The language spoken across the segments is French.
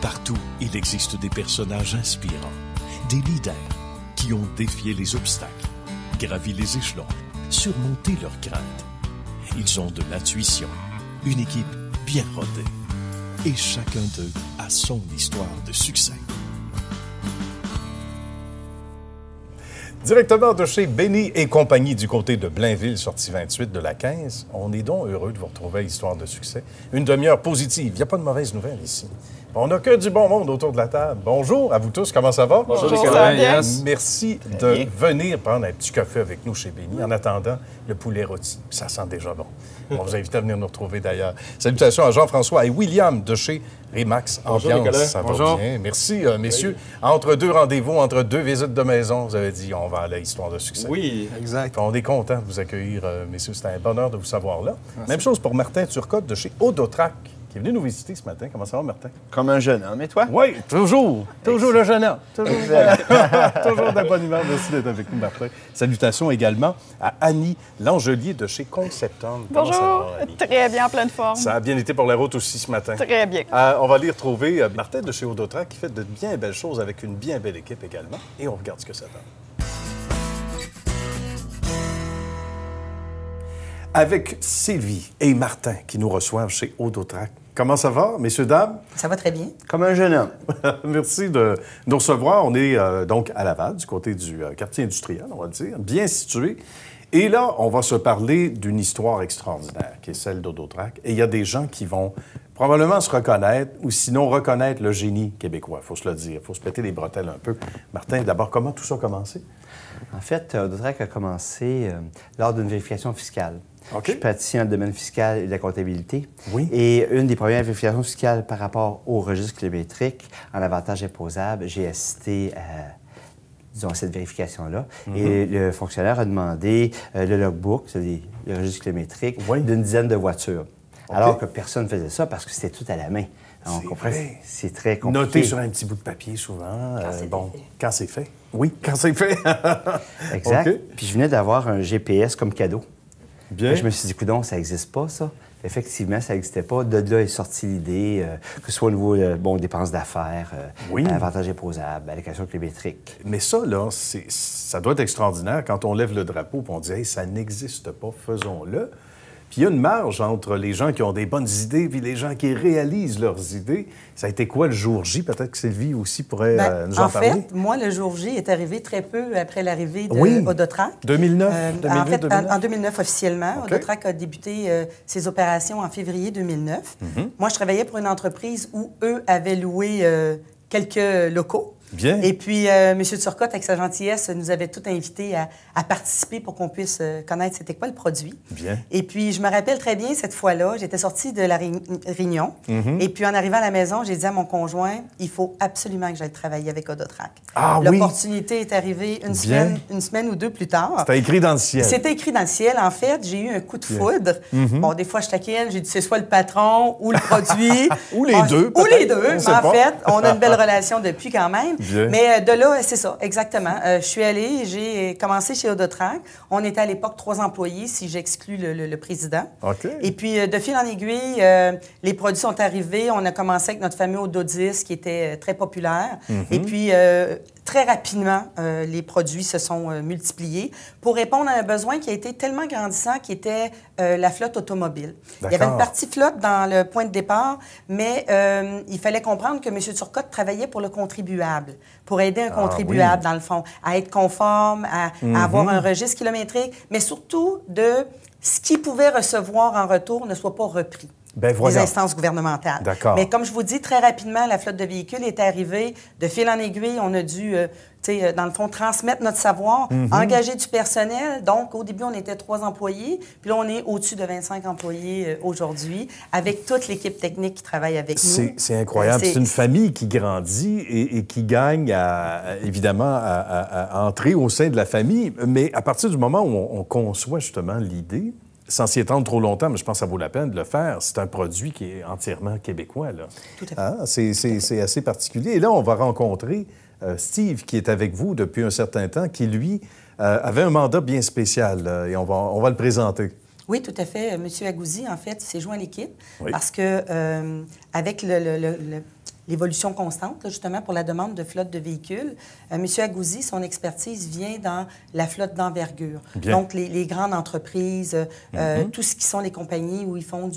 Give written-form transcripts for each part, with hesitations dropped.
Partout, il existe des personnages inspirants, des leaders qui ont défié les obstacles, gravi les échelons, surmonté leurs craintes. Ils ont de l'intuition, une équipe bien rodée. Et chacun d'eux a son histoire de succès. Directement de chez Benny et compagnie du côté de Blainville, sortie 28 de la 15, on est donc heureux de vous retrouver à Histoire de succès. Une demi-heure positive. Il n'y a pas de mauvaises nouvelles ici. On n'a que du bon monde autour de la table. Bonjour à vous tous, comment ça va? Bonjour Nicolas. Yes. Merci de venir prendre un petit café avec nous chez Benny en attendant le poulet rôti. Ça sent déjà bon. On vous invite à venir nous retrouver d'ailleurs. Salutations à Jean-François et William de chez Remax Bonjour Ambiance. Nicolas. Ça Bonjour. va bien. Merci messieurs. Entre deux rendez-vous, entre deux visites de maison, vous avez dit on va aller à Histoire de succès. Oui, exact. On est content de vous accueillir, messieurs. C'est un bonheur de vous savoir là. Merci. Même chose pour Martin Turcotte de chez Odotrac, qui est venu nous visiter ce matin. Comment ça va, Martin? Comme un jeune homme. Et toi? Oui, toujours. Toujours le jeune homme. Toujours de la bonne humeur. Merci d'être avec nous, Martin. Salutations également à Annie Langelier de chez Conceptum. Bonjour. Ça va, Annie? Très bien, en pleine forme. Ça a bien été pour la route aussi ce matin. Très bien. On va aller retrouver Martin de chez Odotrac qui fait de bien belles choses avec une bien belle équipe également. Et on regarde ce que ça donne. Avec Sylvie et Martin qui nous reçoivent chez Odotrac. Comment ça va, messieurs, dames? Ça va très bien. Comme un jeune homme. Merci de nous recevoir. On est donc à Laval, du côté du quartier industriel, on va le dire, bien situé. Et là, on va se parler d'une histoire extraordinaire, qui est celle d'Odotrac. Et il y a des gens qui vont probablement se reconnaître, ou sinon reconnaître le génie québécois, il faut se le dire. Il faut se péter les bretelles un peu. Martin, d'abord, comment tout ça a commencé? En fait, Odotrac a commencé lors d'une vérification fiscale. OK. Je suis praticien dans le domaine fiscal et de la comptabilité. Oui. Et une des premières vérifications fiscales par rapport au registre kilométrique en avantage imposable, j'ai assisté à, disons, cette vérification-là. Et le fonctionnaire a demandé le logbook, c'est-à-dire le registre kilométrique, d'une dizaine de voitures. OK. Alors que personne ne faisait ça parce que c'était tout à la main. Alors, on comprend, c'est très compliqué. Noté sur un petit bout de papier, souvent. Quand c'est fait. Quand c'est fait. Oui, quand c'est fait. Exact. OK. Puis je venais d'avoir un GPS comme cadeau. Bien. Là, je me suis dit, coudonc, ça n'existe pas, ça. Effectivement, ça n'existait pas. De là est sortie l'idée, que ce soit au niveau, dépenses d'affaires, avantages imposables, allocation kilométrique. Mais ça, là, ça doit être extraordinaire quand on lève le drapeau et on dit hey, « ça n'existe pas, faisons-le ». Puis il y a une marge entre les gens qui ont des bonnes idées et les gens qui réalisent leurs idées. Ça a été quoi le jour J? Peut-être que Sylvie aussi pourrait nous en parler. En fait, moi, le jour J est arrivé très peu après l'arrivée de Odotrac. 2009? 2008, en fait, 2009? en 2009 officiellement. Okay. Odotrac a débuté ses opérations en février 2009. Moi, je travaillais pour une entreprise où eux avaient loué quelques locaux. Bien. Et puis, M. Turcotte, avec sa gentillesse, nous avait tout invité à participer pour qu'on puisse connaître c'était quoi le produit. Bien. Et puis, je me rappelle très bien, cette fois-là, j'étais sortie de la réunion. Et puis, en arrivant à la maison, j'ai dit à mon conjoint, il faut absolument que j'aille travailler avec Odotrac. Ah oui? L'opportunité est arrivée une semaine ou deux plus tard. C'était écrit dans le ciel. C'était écrit dans le ciel. En fait, j'ai eu un coup de foudre. Bon, des fois, je taquine, j'ai dit, c'est soit le patron ou le produit. Ou les deux, Ou les deux. On sait En pas. fait, on a une belle relation depuis quand même. Bien. Mais de là, c'est ça, exactement. Je suis allée, j'ai commencé chez Odotrac. On était à l'époque 3 employés, si j'exclus le président. OK. Et puis, de fil en aiguille, les produits sont arrivés. On a commencé avec notre fameux Ododis, qui était très populaire. Et puis, très rapidement, les produits se sont multipliés pour répondre à un besoin qui a été tellement grandissant, qui était la flotte automobile. Il y avait une partie flotte dans le point de départ, mais il fallait comprendre que M. Turcotte travaillait pour le contribuable, pour aider un contribuable, dans le fond, à être conforme, à avoir un registre kilométrique, mais surtout de ce qu'il pouvait recevoir en retour ne soit pas repris. Des instances gouvernementales. D'accord. Mais comme je vous dis, très rapidement, la flotte de véhicules est arrivée. De fil en aiguille, on a dû, dans le fond, transmettre notre savoir, engager du personnel. Donc, au début, on était 3 employés. Puis là, on est au-dessus de 25 employés aujourd'hui, avec toute l'équipe technique qui travaille avec nous. C'est incroyable. C'est une famille qui grandit et qui gagne, évidemment, à entrer au sein de la famille. Mais à partir du moment où on conçoit justement l'idée, sans s'y étendre trop longtemps, mais je pense que ça vaut la peine de le faire. C'est un produit qui est entièrement québécois, là. Tout à fait. C'est assez particulier. Et là, on va rencontrer Steve, qui est avec vous depuis un certain temps, qui, lui, avait un mandat bien spécial. Et on va le présenter. Oui, tout à fait. M. Agouzi, en fait, s'est joint à l'équipe parce que avec l'évolution constante, là, justement, pour la demande de flotte de véhicules. M. Agouzi, son expertise vient dans la flotte d'envergure. Donc, les grandes entreprises, tout ce qui sont les compagnies où ils font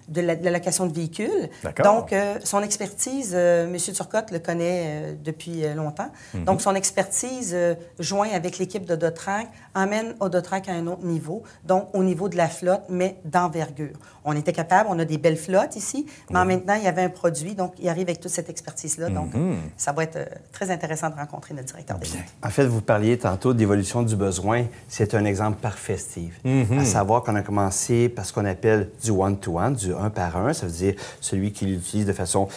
de la location de véhicules. Donc, son expertise, M. Turcotte le connaît depuis longtemps. Donc, son expertise, joint avec l'équipe d'Audotrac, emmène Audotrac à un autre niveau, donc au niveau de la flotte, mais d'envergure. On était capable, on a des belles flottes ici, mais en même temps, il y avait un produit, donc il arrive avec toute cette expertise-là. Donc, ça va être très intéressant de rencontrer notre directeur des ventes. En fait, vous parliez tantôt d'évolution du besoin. C'est un exemple parfait, Steve. À savoir qu'on a commencé par ce qu'on appelle du one-to-one, du un par un. Ça veut dire celui qui l'utilise de façon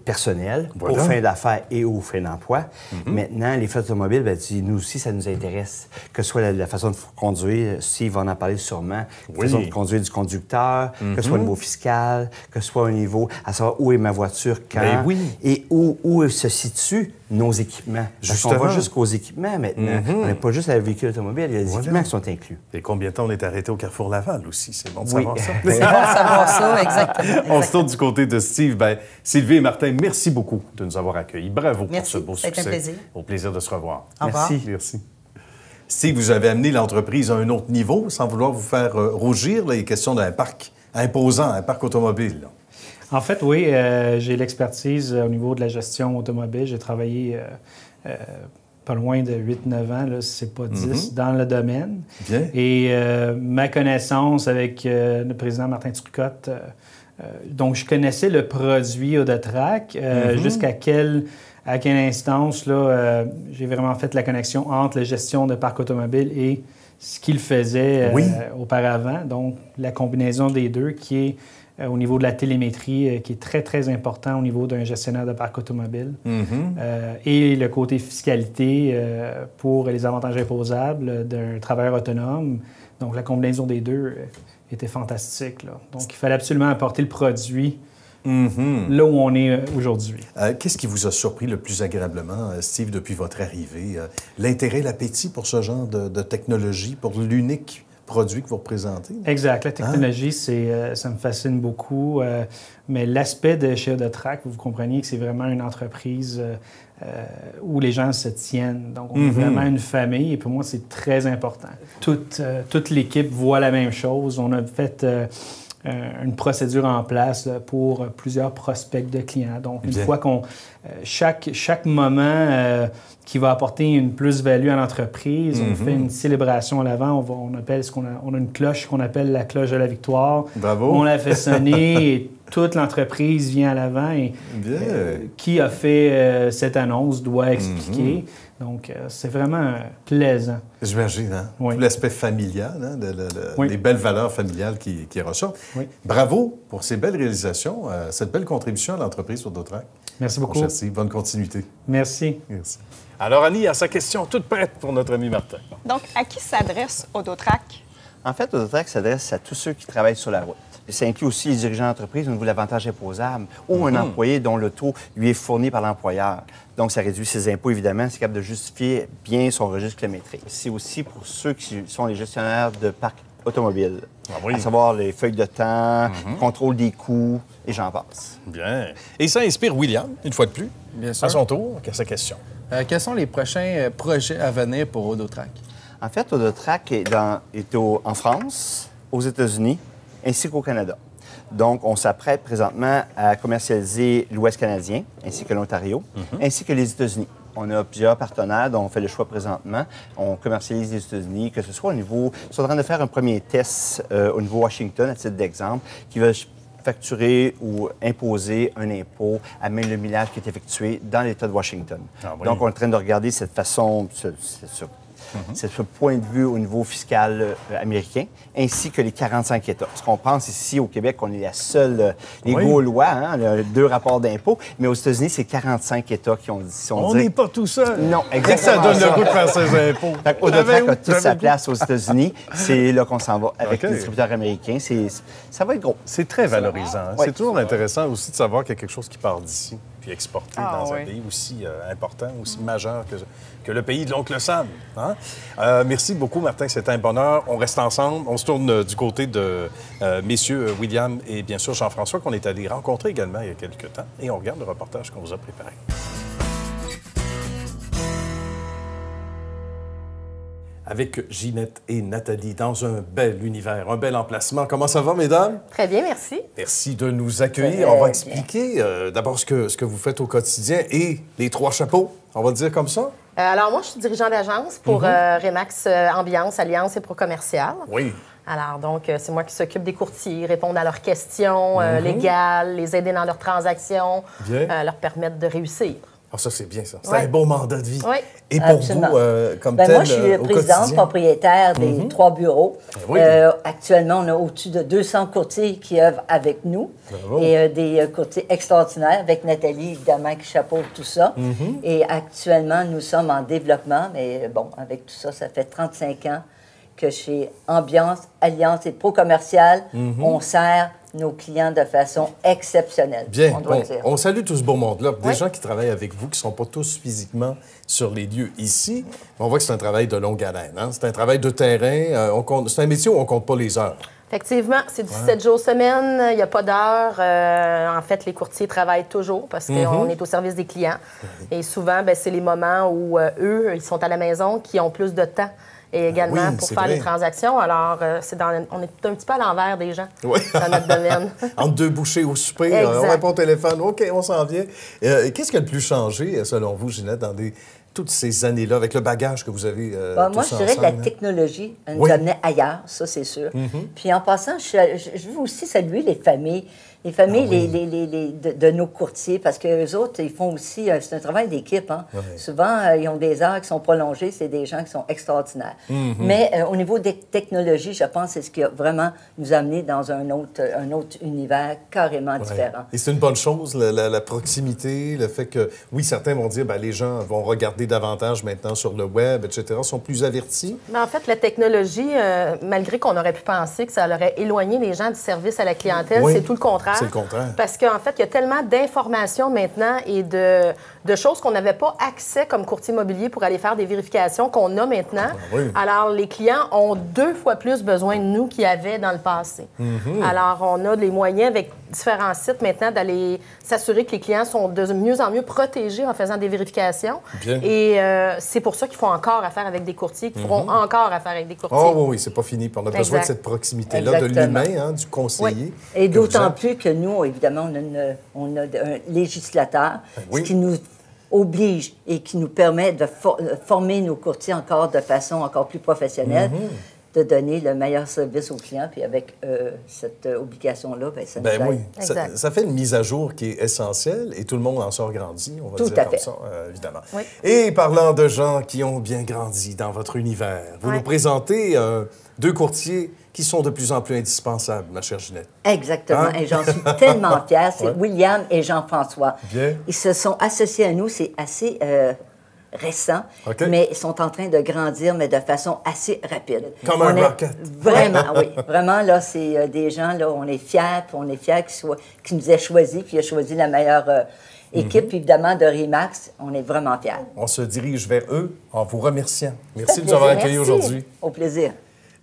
personnelle, aux fins d'affaires et aux fins d'emploi. Maintenant, les flottes automobiles, bien, nous aussi, ça nous intéresse. Que ce soit la façon de conduire, Steve va en parler sûrement, la façon de conduire du conducteur, que ce soit au niveau fiscal, que ce soit au niveau, à savoir où est ma voiture, quand, et où se situent nos équipements. Parce qu'on va jusqu'aux équipements maintenant. On n'est pas juste à la véhicule automobile, il y a des équipements qui sont inclus. Et combien de temps on est arrêté au Carrefour Laval aussi? C'est bon de savoir ça. C'est bon de savoir ça, exactement. On se tourne du côté de Steve. Bien, Sylvie et Martin, merci beaucoup de nous avoir accueillis. Bravo pour ce beau succès. C'était un plaisir. Au plaisir de se revoir. Au revoir. Merci. Steve, vous avez amené l'entreprise à un autre niveau, sans vouloir vous faire rougir. Là, il est question d'un parc imposant, un parc automobile. Là. En fait, oui, j'ai l'expertise au niveau de la gestion automobile. J'ai travaillé pas loin de 8-9 ans, là, si ce n'est pas 10, dans le domaine. Bien. Et ma connaissance avec le président Martin Turcotte, donc je connaissais le produit Audotrac, jusqu'à quelle instance là, j'ai vraiment fait la connexion entre la gestion de parc automobile et ce qu'il faisait auparavant. Donc, la combinaison des deux qui est au niveau de la télémétrie, qui est très, très important au niveau d'un gestionnaire de parc automobile. Et le côté fiscalité pour les avantages imposables d'un travailleur autonome. Donc, la combinaison des deux était fantastique, là. Donc, il fallait absolument apporter le produit là où on est aujourd'hui. Qu'est-ce qui vous a surpris le plus agréablement, Steve, depuis votre arrivée? L'intérêt, l'appétit pour ce genre de technologie, pour l'unique produit que vous représentez? Exact. La technologie, ça me fascine beaucoup. Mais l'aspect de chez Audotrac, vous compreniez que c'est vraiment une entreprise où les gens se tiennent. Donc, on est vraiment une famille. Et pour moi, c'est très important. Toute l'équipe voit la même chose. On a fait une procédure en place là, pour plusieurs prospects de clients. Donc, une fois qu'on... chaque moment qui va apporter une plus-value à l'entreprise, on fait une célébration à l'avant. On a une cloche qu'on appelle la cloche de la victoire. Bravo! On la fait sonner et toute l'entreprise vient à l'avant. Et qui a fait cette annonce doit expliquer. Donc, c'est vraiment plaisant. J'imagine, hein? Oui. Tout l'aspect familial, hein? Les belles valeurs familiales qui ressortent. Oui. Bravo pour ces belles réalisations, cette belle contribution à l'entreprise Audotrac. Merci beaucoup. Merci. Bonne continuité. Merci. Merci. Alors, Annie a sa question toute prête pour notre ami Martin. Donc, à qui s'adresse Audotrac? En fait, Audotrac s'adresse à tous ceux qui travaillent sur la route. Ça inclut aussi les dirigeants d'entreprise au niveau de l'avantage imposable ou un employé dont le taux lui est fourni par l'employeur. Donc, ça réduit ses impôts, évidemment. C'est capable de justifier bien son registre kilométrique. C'est aussi pour ceux qui sont les gestionnaires de parcs automobiles, à savoir les feuilles de temps, contrôle des coûts, et j'en passe. Bien. Et ça inspire William, une fois de plus, Bien sûr. à son tour, qui a sa question. Quels sont les prochains projets à venir pour Audotrac? En fait, Audotrac est en France, aux États-Unis, ainsi qu'au Canada. Donc, on s'apprête présentement à commercialiser l'Ouest canadien, ainsi que l'Ontario, ainsi que les États-Unis. On a plusieurs partenaires dont on fait le choix présentement. On commercialise les États-Unis, que ce soit au niveau... Ils sont en train de faire un premier test au niveau Washington, à titre d'exemple, qui va facturer ou imposer un impôt à même le millage qui est effectué dans l'État de Washington. Donc, on est en train de regarder cette façon... C'est ce point de vue au niveau fiscal américain, ainsi que les 45 États. Parce qu'on pense ici au Québec qu'on est la seule, les Gaulois, hein, deux rapports d'impôts, mais aux États-Unis, c'est 45 États qui ont dit... On n'est pas tout seul. Non, Ça exactement. donne le goût de faire ses impôts. Audotrac a toute sa place aux États-Unis. C'est là qu'on s'en va avec les distributeurs américains. Ça va être gros. C'est très valorisant. Hein? C'est toujours intéressant aussi de savoir qu'il y a quelque chose qui part d'ici. puis exporter Ah, dans un oui. pays aussi important, aussi majeur que le pays de l'oncle Sam. Hein? Merci beaucoup, Martin. C'était un bonheur. On reste ensemble. On se tourne du côté de messieurs William et bien sûr Jean-François, qu'on est allé rencontrer également il y a quelques temps. Et on regarde le reportage qu'on vous a préparé. Avec Ginette et Nathalie dans un bel univers, un bel emplacement. Comment ça va, mesdames? Très bien, merci. Merci de nous accueillir. On va expliquer d'abord ce que vous faites au quotidien et les 3 chapeaux, on va le dire comme ça. Alors, moi, je suis dirigeant d'agence pour Remax Ambiance, Alliance et Pro-Commercial. Oui. Alors, donc, c'est moi qui s'occupe des courtiers, répondre à leurs questions légales, les aider dans leurs transactions, Bien. leur permettre de réussir. Ah, ça, c'est bien, ça. C'est Oui. un beau mandat de vie. Oui. Et pour Absolument. vous, comme Ben tel, moi, je suis au présidente, quotidien? propriétaire des 3 bureaux. Oui. Actuellement, on a au-dessus de 200 courtiers qui œuvrent avec nous. Bravo. Et des courtiers extraordinaires, avec Nathalie, évidemment, qui chapeaute tout ça. Et actuellement, nous sommes en développement, mais bon, avec tout ça, ça fait 35 ans que chez Ambiance, Alliance et Pro-Commercial, on sert nos clients de façon exceptionnelle, Bien. on doit dire. On salue tout ce beau monde-là. Des Oui. gens qui travaillent avec vous, qui ne sont pas tous physiquement sur les lieux ici. On voit que c'est un travail de longue haleine. Hein? C'est un travail de terrain. C'est un métier où on ne compte pas les heures. Effectivement, c'est du 7 jours semaine, il n'y a pas d'heure. En fait, les courtiers travaillent toujours parce qu'on est au service des clients. Et souvent, ben, c'est les moments où eux, ils sont à la maison, qui ont plus de temps. Et également oui, pour c'est faire vrai. les transactions. Alors, on est un petit peu à l'envers des gens Oui. dans notre domaine. Entre 2 bouchées au souper, Exact. on répond au téléphone. OK, on s'en vient. Qu'est-ce qui a le plus changé, selon vous, Ginette, dans toutes ces années-là, avec le bagage que vous avez Moi, tous je dirais que la ensemble, hein? technologie nous Oui. amenait ailleurs, ça, c'est sûr. Puis en passant, je veux aussi saluer les familles. Les familles de nos courtiers, parce qu'eux autres, ils font aussi... c'est un travail d'équipe, hein. Oui. Souvent, ils ont des heures qui sont prolongées. C'est des gens qui sont extraordinaires. Mais au niveau des technologies, je pense que c'est ce qui a vraiment nous amené dans un autre univers carrément différent. Et c'est une bonne chose, la proximité, le fait que, oui, certains vont dire, ben, les gens vont regarder davantage maintenant sur le web, etc., sont plus avertis. Mais en fait, la technologie, malgré qu'on aurait pu penser que ça aurait éloigné les gens du service à la clientèle, Oui, c'est tout le contraire. c'est le contraire. Parce qu'en fait, il y a tellement d'informations maintenant et de choses qu'on n'avait pas accès comme courtier immobilier pour aller faire des vérifications qu'on a maintenant. oui. Alors, les clients ont 2 fois plus besoin de nous qu'ils avaient dans le passé. Alors, on a les moyens avec différents sites maintenant d'aller s'assurer que les clients sont de mieux en mieux protégés en faisant des vérifications. Bien. Et c'est pour ça qu'ils font encore affaire avec des courtiers, qu'ils feront encore affaire avec des courtiers. Oh oui, oui, c'est pas fini. Puis on a besoin de Exact. cette proximité-là, de Exactement. l'humain, hein, du conseiller. Et que vous d'autant êtes. plus que nous, évidemment, on a un législateur, oui. ce qui nous oblige et qui nous permet de former nos courtiers encore de façon encore plus professionnelle, de donner le meilleur service aux clients. Puis avec cette obligation-là, bien, ça nous Ben aide. oui, Exact. ça fait une mise à jour qui est essentielle et tout le monde en sort grandi, on va Tout dire à comme fait. ça, évidemment. Oui. Et parlant de gens qui ont bien grandi dans votre univers, vous Oui. nous présentez 2 courtiers qui sont de plus en plus indispensables, ma chère Ginette. Exactement. Hein? Et j'en suis tellement fière. C'est Ouais. William et Jean-François. Bien. Ils se sont associés à nous. C'est assez récent, OK. mais ils sont en train de grandir, mais de façon assez rapide. Comme un On est- rocket. Vraiment, oui. Vraiment, là, c'est des gens, là, on est fiers, puis on est fiers qu'ils nous aient choisis, puis ils ont choisi la meilleure équipe, puis évidemment, de Remax. On est vraiment fiers. On se dirige vers eux en vous remerciant. Merci de nous Plaisir. avoir accueillis Merci. aujourd'hui. Au plaisir.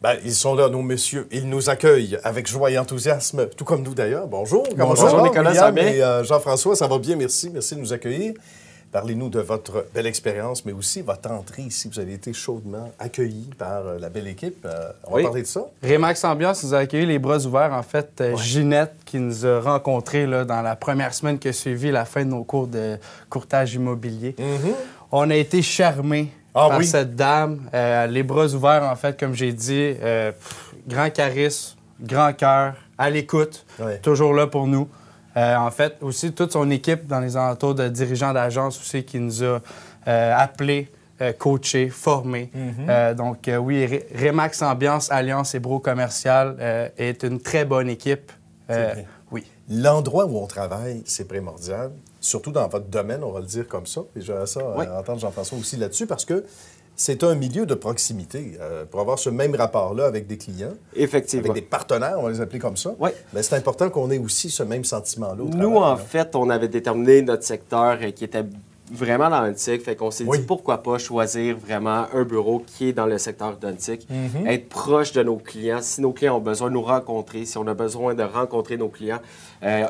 Ben, ils sont là, nos messieurs. Ils nous accueillent avec joie et enthousiasme, tout comme nous d'ailleurs. Bonjour. Comment Bonjour, ça va, Nicolas, ça va William bien? et Jean-François, ça va bien, merci. Merci de nous accueillir. Parlez-nous de votre belle expérience, mais aussi votre entrée ici. Vous avez été chaudement accueillis par la belle équipe. On Oui. va parler de ça. Remax Ambiance nous a accueillis les bras ouverts. En fait, Ginette, qui nous a rencontrés là, dans la première semaine qui a suivi la fin de nos cours de courtage immobilier. On a été charmés par oui? cette dame. Les bras ouverts, en fait, comme j'ai dit. Grand charisme, grand cœur, à l'écoute, Ouais. toujours là pour nous. En fait, aussi, toute son équipe dans les alentours de dirigeants d'agence aussi qui nous a appelés, coachés, formés. Donc, oui, Remax Ambiance, Alliance et Bro Commercial est une très bonne équipe. bien. Oui. L'endroit où on travaille, c'est primordial, surtout dans votre domaine, on va le dire comme ça. Et j'aimerais ça entendre Jean-François aussi là-dessus, parce que c'est un milieu de proximité. Pour avoir ce même rapport-là avec des clients, Effectivement. avec des partenaires, on va les appeler comme ça, Oui. bien, c'est important qu'on ait aussi ce même sentiment-là au Nous, travail, en là. fait, on avait déterminé notre secteur qui était vraiment dans l'Untic. Fait qu'on s'est Oui. dit pourquoi pas choisir vraiment un bureau qui est dans le secteur d'Untic, être proche de nos clients. Si nos clients ont besoin de nous rencontrer, si on a besoin de rencontrer nos clients,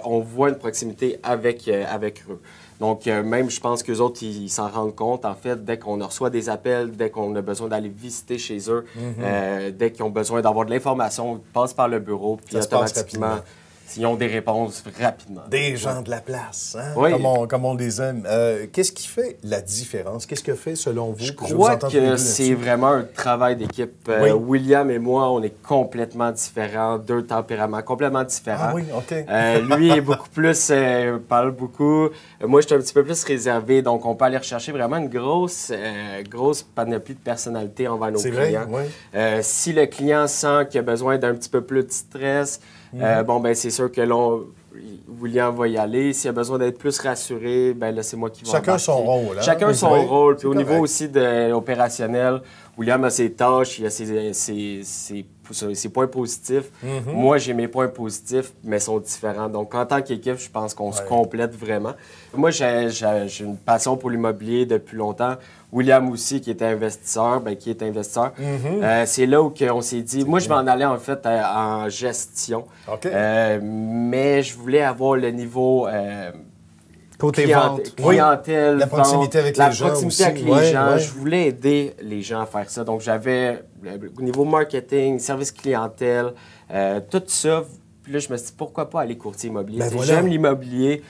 on voit une proximité avec eux. Donc, même, je pense qu'eux autres, ils s'en rendent compte, en fait, dès qu'on reçoit des appels, dès qu'on a besoin d'aller visiter chez eux, dès qu'ils ont besoin d'avoir de l'information, ils passent par le bureau, puis Ça se passe automatiquement, rapidement. ils ont des réponses rapidement. Des gens de la place, hein? Oui. Comme on les aime. Qu'est-ce qui fait la différence? Qu'est-ce que fait, selon vous? Je Puis vous crois entends tous les que deux c'est là-dessus. vraiment un travail d'équipe. Oui. William et moi, on est complètement différents, deux tempéraments complètement différents. Ah oui, OK. Lui est beaucoup plus, parle beaucoup. Moi, je suis un petit peu plus réservé, donc on peut aller rechercher vraiment une grosse panoplie de personnalité envers nos C'est vrai, clients. oui. Si le client sent qu'il a besoin d'un petit peu plus de stress, bon, ben c'est sûr que William va y aller. S'il a besoin d'être plus rassuré, ben là, c'est moi qui vais Chacun embarquer. son rôle, hein? Chacun Oui. son rôle. Puis C'est au niveau correct. aussi de l'opérationnel, William a ses tâches, il a ses points positifs. Moi, j'ai mes points positifs, mais ils sont différents. Donc, en tant qu'équipe, je pense qu'on se complète vraiment. Moi, j'ai une passion pour l'immobilier depuis longtemps. William aussi, qui est investisseur. C'est là où on s'est dit... Moi, je m'en allais, en fait, en gestion. OK. Mais je voulais avoir le niveau... Côté vente. clientèle, La proximité vente, avec la les gens proximité aussi. avec les Ouais, gens. ouais. Je voulais aider les gens à faire ça. Donc, j'avais au niveau marketing, service clientèle, tout ça. Puis là, je me suis dit, pourquoi pas aller courtier immobilier? Ben Tu sais, voilà. J'aime l'immobilier,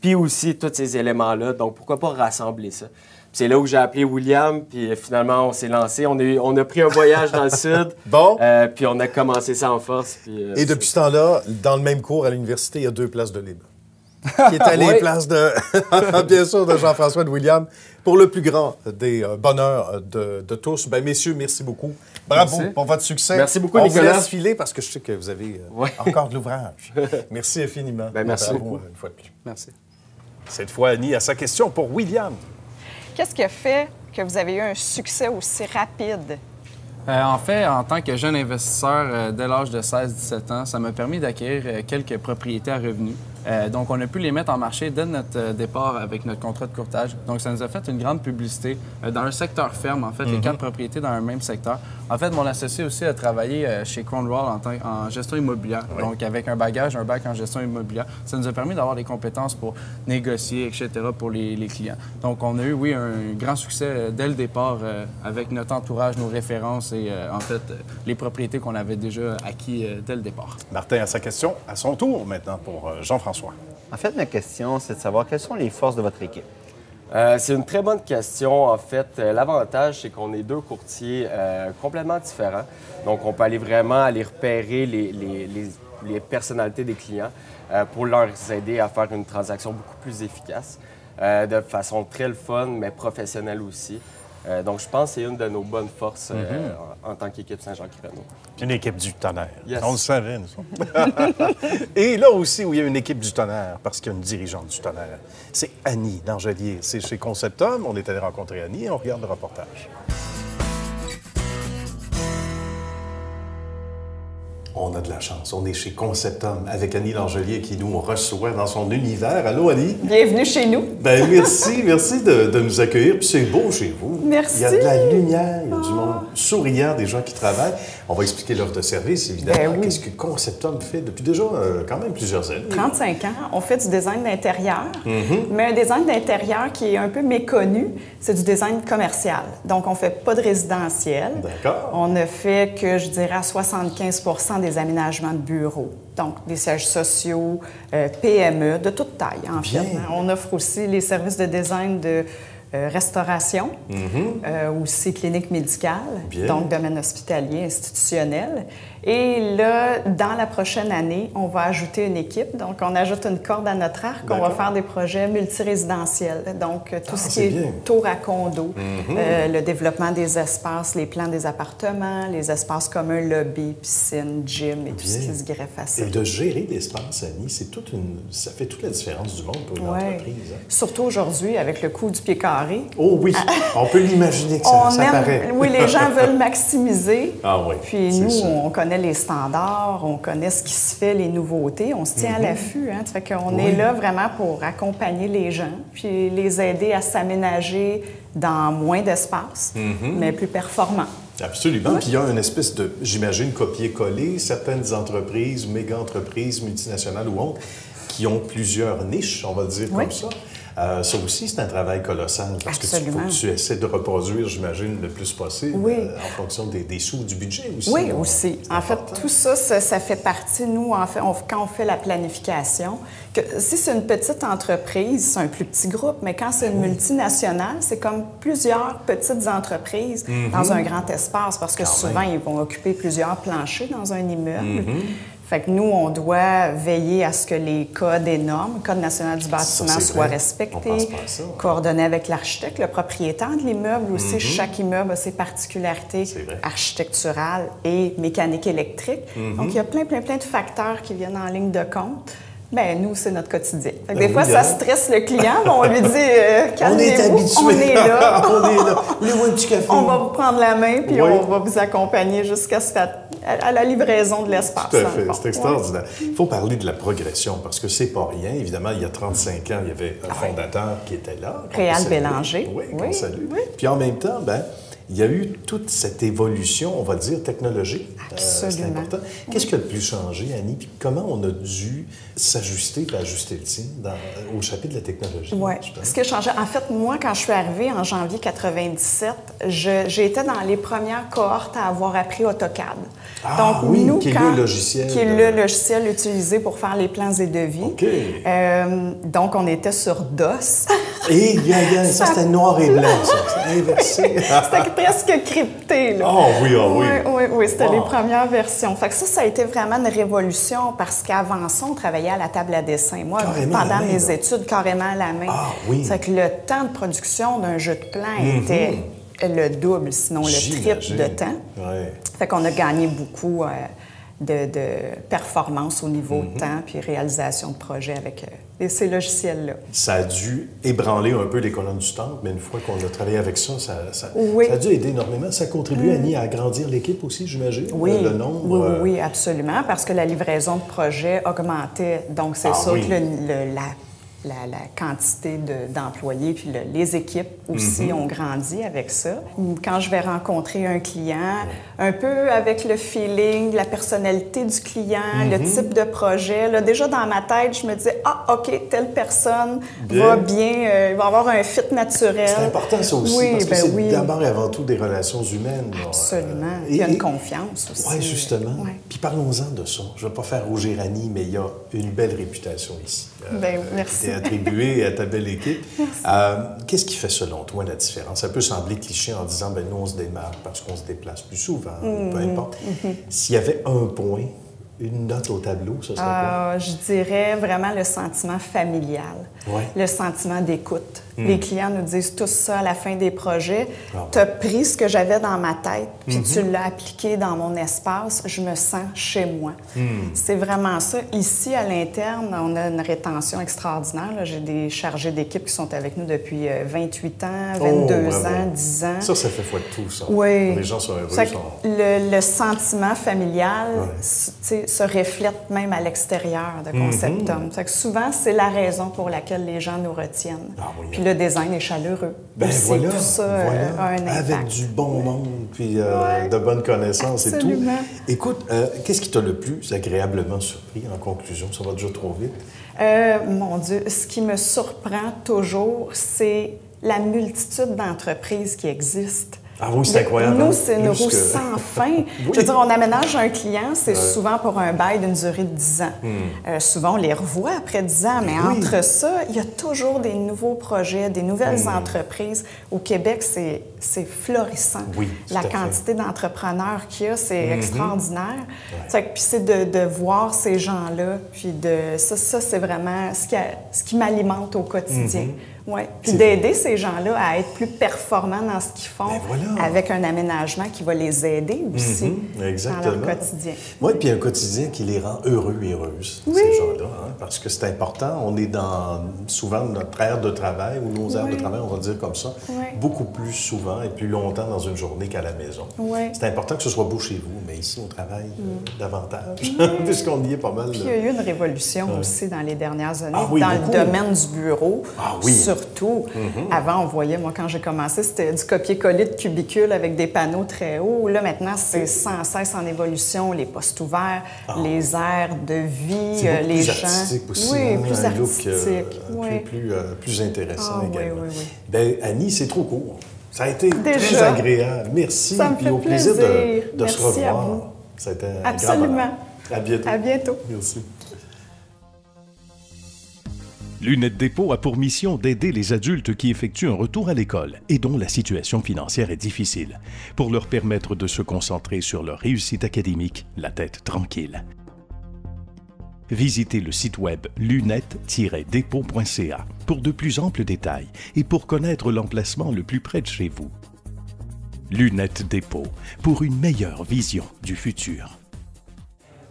puis aussi tous ces éléments-là. Donc, pourquoi pas rassembler ça? Puis c'est là où j'ai appelé William, puis finalement, on s'est lancé. On a pris un voyage dans le sud. Bon. Puis on a commencé ça en force. Puis, Et depuis ce temps-là, dans le même cours à l'université, il y a 2 places de libre. Qui est à les Oui. places de, bien sûr, de Jean-François et de William. Pour le plus grand des bonheurs de tous, ben, messieurs, merci beaucoup. Bravo Merci. pour votre succès. Merci beaucoup, On Nicolas. vous laisse filer parce que je sais que vous avez Ouais. encore de l'ouvrage. Merci infiniment. Ben, merci Bravo, beaucoup. une fois de plus. Merci. Cette fois, Annie a sa question pour William. Qu'est-ce qui a fait que vous avez eu un succès aussi rapide? En fait, en tant que jeune investisseur, dès l'âge de 16-17 ans, ça m'a permis d'acquérir quelques propriétés à revenus. Donc, on a pu les mettre en marché dès notre départ avec notre contrat de courtage. Donc, ça nous a fait une grande publicité dans un secteur ferme, en fait, les 4 propriétés dans un même secteur. En fait, mon associé aussi a travaillé chez Cornwall en gestion immobilière. Donc, avec un bac en gestion immobilière, ça nous a permis d'avoir des compétences pour négocier, etc., pour les clients. Donc, on a eu, oui, un grand succès dès le départ avec notre entourage, nos références et, en fait, les propriétés qu'on avait déjà acquis dès le départ. Martin a sa question à son tour maintenant pour Jean-François. En fait, ma question, c'est de savoir quelles sont les forces de votre équipe. C'est une très bonne question. En fait, l'avantage, c'est qu'on est 2 courtiers complètement différents. Donc, on peut aller vraiment aller repérer les personnalités des clients pour leur aider à faire une transaction beaucoup plus efficace, de façon très le fun, mais professionnelle aussi. Donc, je pense que c'est une de nos bonnes forces en tant qu'équipe Saint-Jean-Qui-Renault. Une équipe du tonnerre. Yes. On le savait, nous autres. Et là aussi, où il y a une équipe du tonnerre, parce qu'il y a une dirigeante du tonnerre, c'est Annie Langelier. C'est chez Conceptum. On est allé rencontrer Annie et on regarde le reportage. On a de la chance. On est chez Conceptum avec Annie Langelier qui nous reçoit dans son univers. Allô, Annie? Bienvenue chez nous. Ben merci de nous accueillir. Puis c'est beau chez vous. Merci. Il y a de la lumière, il y a du monde souriant, des gens qui travaillent. On va expliquer l'offre de service, évidemment. Ben oui. Qu'est-ce que Conceptum fait depuis déjà quand même plusieurs années? 35 ans, on fait du design d'intérieur, mais un design d'intérieur qui est un peu méconnu, c'est du design commercial. Donc, on ne fait pas de résidentiel. D'accord. On ne fait que, je dirais, à 75 des aménagements de bureaux. Donc, des sièges sociaux, PME, de toute taille, en Bien. fait. On offre aussi les services de design de restauration, aussi clinique médicale, Bien. donc domaine hospitalier, institutionnel. Et là, dans la prochaine année, on va ajouter une équipe. Donc, on ajoute une corde à notre arc. On va D'accord. faire des projets multirésidentiels. Donc, tout ce qui c'est est bien. tour à condo, le développement des espaces, les plans des appartements, les espaces communs, lobby, piscine, gym et tout ce Bien. qui se greffe à ça. Et de gérer l'espace, Annie, ça fait toute la différence du monde pour une Ouais. entreprise. Hein? Surtout aujourd'hui, avec le coût du pied carré, carré. Oh oui, on peut l'imaginer que ça paraît. Oui, les gens veulent maximiser. Ah oui, puis nous, on connaît les standards, on connaît ce qui se fait, les nouveautés, on se tient à l'affût. Hein, ça fait qu'on est là vraiment pour accompagner les gens, puis les aider à s'aménager dans moins d'espace, mais plus performant. Absolument. Puis il y a une espèce de, j'imagine, copier-coller. Certaines entreprises, méga-entreprises, multinationales ou autres, qui ont plusieurs niches, on va dire comme ça. Ça aussi, c'est un travail colossal parce que tu essaies de reproduire, j'imagine, le plus possible en fonction des sous, du budget aussi. Oui, aussi. En fait, tout ça, ça fait partie, nous, en fait, quand on fait la planification, que si c'est une petite entreprise, c'est un plus petit groupe, mais quand c'est une multinationale, c'est comme plusieurs petites entreprises dans un grand espace parce que souvent, ils vont occuper plusieurs planchers dans un immeuble. Fait que nous, on doit veiller à ce que les codes et normes, le Code national du bâtiment, soient respectés, coordonnés avec l'architecte, le propriétaire de l'immeuble aussi. Chaque immeuble a ses particularités architecturales et mécaniques électriques. Donc, il y a plein de facteurs qui viennent en ligne de compte. Bien, nous, c'est notre quotidien. Fait que des fois, ça stresse le client, mais on lui dit calmez-vous, on est là. On est là. Voulez-vous un petit café? On va vous prendre la main, puis on va vous accompagner jusqu'à la livraison de l'espace. Tout à fait, c'est extraordinaire. Il faut parler de la progression, parce que c'est pas rien. Évidemment, il y a 35 ans, il y avait un fondateur qui était là. Réal Bélanger. Oui, qu'on salue. Puis en même temps, il y a eu toute cette évolution, on va dire, technologique. Absolument. C'est important. Qu'est-ce qui a le plus changé, Annie? Puis comment on a dû s'ajuster et ajuster le tir au chapitre de la technologie? Oui. Ce qui a changé, en fait, moi, quand je suis arrivée en janvier 97, j'ai été dans les premières cohortes à avoir appris AutoCAD. Ah, donc, nous, qui est le logiciel. Qui est le logiciel utilisé pour faire les plans et devis. OK. Donc, on était sur DOS. Et ça, c'était noir et blanc, ça. C'était inversé. C'était presque crypté, là. Oh oui, Oui, c'était les premières versions. Fait que ça a été vraiment une révolution parce qu'avant ça, on travaillait à la table à dessin. Moi, pendant mes études, carrément à la main. Ah oui. C'est que le temps de production d'un jeu de plan était le double, sinon le triple de temps. Ouais. Fait qu'on a gagné beaucoup de performance au niveau de temps puis réalisation de projet avec ces logiciels-là. Ça a dû ébranler un peu les colonnes du temple, mais une fois qu'on a travaillé avec ça, ça a dû aider énormément. Ça a contribué, Annie, à agrandir l'équipe aussi, j'imagine? Oui, le nombre, oui, absolument, parce que la livraison de projets augmentait. Donc, c'est sûr que la quantité d'employés, puis les équipes aussi ont grandi avec ça. Quand je vais rencontrer un client, un peu avec le feeling, la personnalité du client, le type de projet, là, déjà dans ma tête, je me disais « Ah, OK, telle personne va bien, va avoir un fit naturel. » C'est important ça aussi, parce que c'est d'abord et avant tout des relations humaines. Absolument. Il y a une confiance aussi. Oui, justement. Puis parlons-en de ça. Je ne vais pas faire rougir Annie, mais il y a une belle réputation ici. Merci. Attribué à ta belle équipe. Qu'est-ce qui fait, selon toi, la différence? Ça peut sembler cliché en disant, nous, on se démarque parce qu'on se déplace plus souvent, peu importe. S'il y avait un point, une note au tableau, ce serait quoi? Je dirais vraiment le sentiment familial, le sentiment d'écoute. Les clients nous disent tous ça à la fin des projets. Tu as pris ce que j'avais dans ma tête, puis tu l'as appliqué dans mon espace. Je me sens chez moi. C'est vraiment ça. Ici, à l'interne, on a une rétention extraordinaire. J'ai des chargés d'équipe qui sont avec nous depuis 28 ans, 22 ans, 10 ans. Ça fait foi de tout, ça. Oui. Les gens sont heureux. Le sentiment familial se reflète même à l'extérieur de Conceptum. Fait que souvent, c'est la raison pour laquelle les gens nous retiennent. Puis le design est chaleureux. Voilà, tout ça a un impact. Avec du bon monde, puis de bonnes connaissances et tout. Écoute, qu'est-ce qui t'a le plus agréablement surpris en conclusion? Ça va déjà trop vite. Mon Dieu, ce qui me surprend toujours, c'est la multitude d'entreprises qui existent. Ah oui, c'est incroyable. Nous, c'est une roue sans fin. Je veux dire, on aménage un client, c'est souvent pour un bail d'une durée de 10 ans. Souvent, on les revoit après 10 ans, mais entre ça, il y a toujours des nouveaux projets, des nouvelles entreprises. Au Québec, c'est florissant. Oui, la quantité d'entrepreneurs qu'il y a, c'est extraordinaire. Puis c'est de voir ces gens-là, puis ça c'est vraiment ce qui m'alimente au quotidien. Oui, puis d'aider ces gens-là à être plus performants dans ce qu'ils font, avec un aménagement qui va les aider aussi dans leur quotidien. Oui, puis un quotidien qui les rend heureux et heureuses, ces gens-là, hein, parce que c'est important. On est dans souvent notre aire de travail, ou nos aires de travail, on va dire comme ça, beaucoup plus souvent et plus longtemps dans une journée qu'à la maison. C'est important que ce soit beau chez vous, mais ici, on travaille davantage, puisqu'on y est pas mal. Puis il y a eu une révolution aussi dans les dernières années, dans le domaine du bureau. Surtout, avant, on voyait, moi, quand j'ai commencé, c'était du copier-coller de cubicules avec des panneaux très hauts. Là, maintenant, c'est sans cesse en évolution, les postes ouverts, les aires de vie, les gens. Plus artistique aussi. Oui, plus artistique. Plus intéressant également. Bien, Annie, c'est trop court. Ça a été très agréable. Merci. Ça me fait au plaisir de se revoir. À vous. Ça a été un Absolument. grand bonheur. À bientôt. À bientôt. Merci. Lunettes Dépôt a pour mission d'aider les adultes qui effectuent un retour à l'école et dont la situation financière est difficile, pour leur permettre de se concentrer sur leur réussite académique, la tête tranquille. Visitez le site web lunettes-dépôt.ca pour de plus amples détails et pour connaître l'emplacement le plus près de chez vous. Lunettes Dépôt, pour une meilleure vision du futur.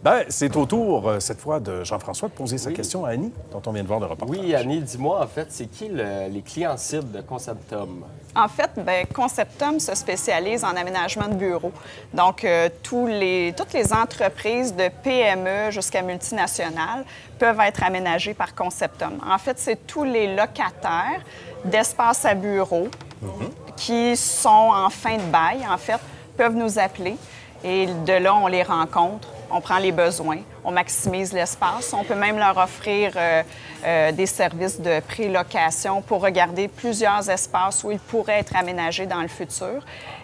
Bien, c'est au tour, cette fois, de Jean-François de poser sa question à Annie, dont on vient de voir le reportage. Oui, Annie, dis-moi, en fait, c'est qui les clients cibles de Conceptum? En fait, Conceptum se spécialise en aménagement de bureaux. Donc, toutes les entreprises de PME jusqu'à multinationales peuvent être aménagées par Conceptum. En fait, c'est tous les locataires d'espaces à bureaux qui sont en fin de bail, en fait, peuvent nous appeler. Et de là, on les rencontre, on prend les besoins, on maximise l'espace. On peut même leur offrir des services de prélocation pour regarder plusieurs espaces où ils pourraient être aménagés dans le futur.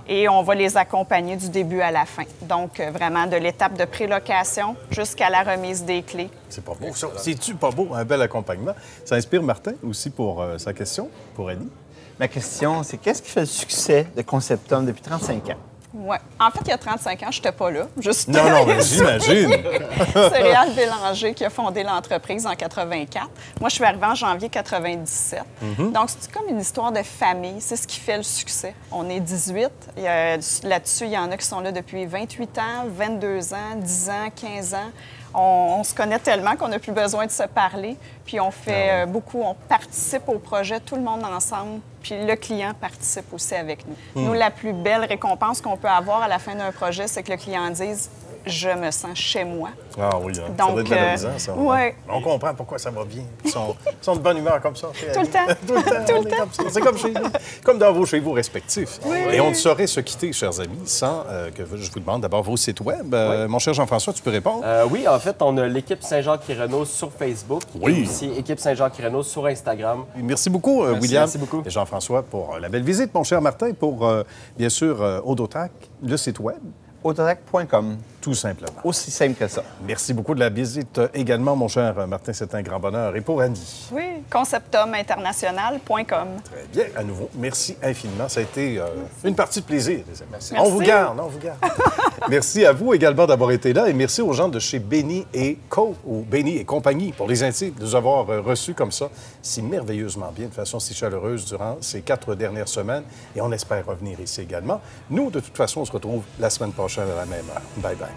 Et on va les accompagner du début à la fin. Donc, vraiment, de l'étape de prélocation jusqu'à la remise des clés. C'est pas beau, ça. C'est-tu pas beau, un bel accompagnement? Ça inspire Martin aussi pour sa question, pour Annie. Ma question, c'est qu'est-ce qui fait le succès de Conceptum depuis 35 ans? Oui. En fait, il y a 35 ans, je n'étais pas là. Non, mais j'imagine. C'est Réal Bélanger qui a fondé l'entreprise en 84. Moi, je suis arrivée en janvier 97. Donc, c'est comme une histoire de famille. C'est ce qui fait le succès. On est 18. Là-dessus, il y en a qui sont là depuis 28 ans, 22 ans, 10 ans, 15 ans. On se connaît tellement qu'on n'a plus besoin de se parler. Puis on fait beaucoup, on participe au projet, tout le monde ensemble. Puis le client participe aussi avec nous. Nous, la plus belle récompense qu'on peut avoir à la fin d'un projet, c'est que le client dise « je me sens chez moi ». Ah oui, hein. Donc, ça doit être valorisant, ça. Ouais. On comprend pourquoi ça va bien. Ils sont de bonne humeur comme ça. Tout le temps. Tout le temps. Tout le temps. C'est comme chez nous. Comme dans vos chez vous respectifs. Oui. Et on ne saurait se quitter, chers amis, sans que je vous demande d'abord vos sites web. Mon cher Jean-François, tu peux répondre? Oui, en fait, on a l'équipe Saint-Jacques-Renault sur Facebook. Oui. Et aussi équipe Saint-Jacques-Renault sur Instagram. Merci beaucoup, Merci, William. merci beaucoup. Et Jean-François, pour la belle visite. Mon cher Martin, pour, bien sûr, Audotrac, le site web. Autotrac.com. Tout simplement. Aussi simple que ça. Merci beaucoup de la visite également, mon cher Martin. C'est un grand bonheur. Et pour Annie? Oui, conceptuminternational.com. Très bien. À nouveau, merci infiniment. Ça a été une partie de plaisir, les amis. Merci. On vous garde, on vous garde. Merci à vous également d'avoir été là et merci aux gens de chez Béni et Co. ou Béni et compagnie pour les intimes de nous avoir reçus comme ça, si merveilleusement bien, de façon si chaleureuse durant ces 4 dernières semaines. Et on espère revenir ici également. Nous, de toute façon, on se retrouve la semaine prochaine à la même heure. Bye bye.